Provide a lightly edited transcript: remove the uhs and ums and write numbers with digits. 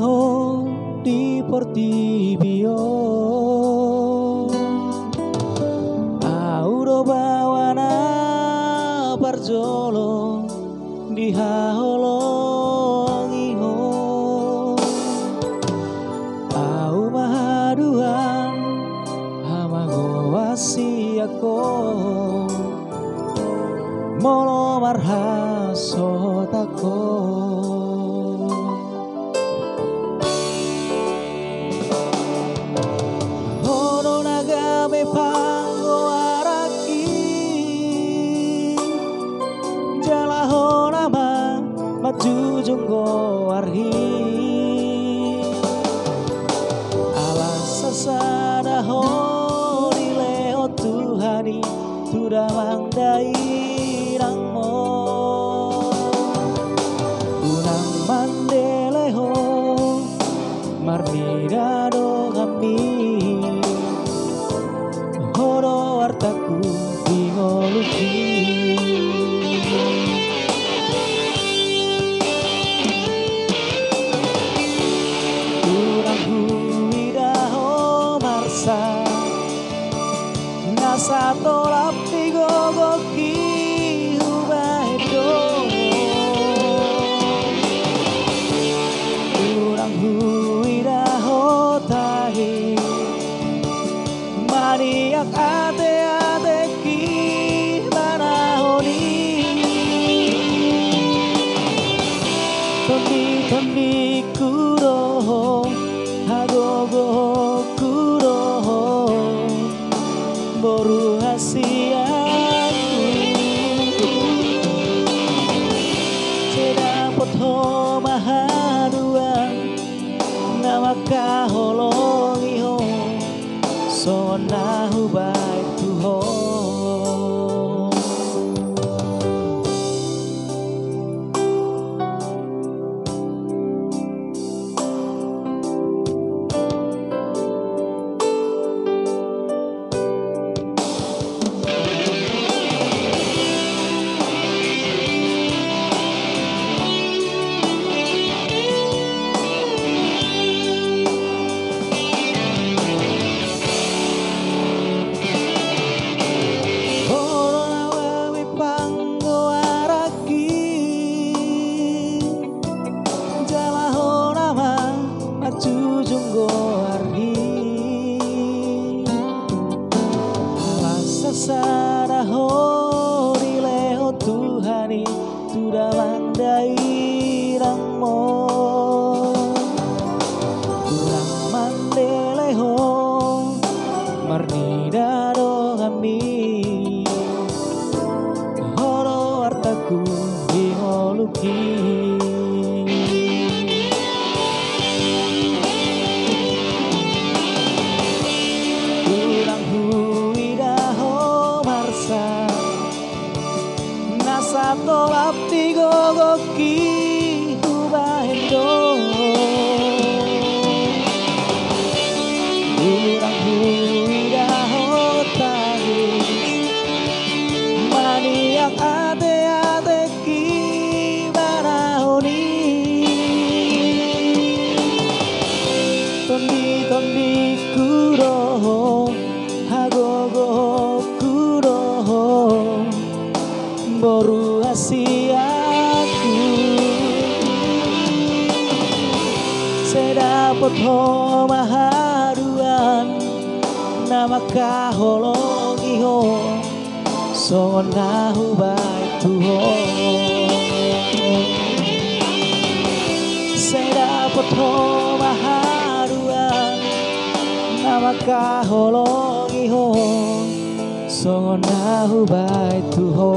ho di Portibio auro bawana parjolo di haholongiho au mahaduan hamago wasiako molo marhasotako hono nagame pango araki jalahona maju jonggo arhi alas sasada hori leo Tuhani tuda mangdai rangmo unang mandeleho marnirado kami horo artaku bingoluki unang huidaho marsa nasa tolap tigogoki hubahedo urang huidaho tahi maniak ate-ateki manahoni tondi kuroho hagogo kuroho boru hasiaku sedapot ho mahaduan nama kaholongiho sonahu baik tuho sasada hori leho Tuhani tuda mandai rangmo urang mandeleho marnidado kami horo artaku bingoluki tolap tigogoki hubahendo urang huidaho tahi maniak ate-ateki manahoni tondi kuroho hagogo kuroho boru hasiaku sedapot ho mahaduan nama kaholongiho sonahu baik tuho sedapot ho mahaduan nama kaholongiho sonahu baik tuho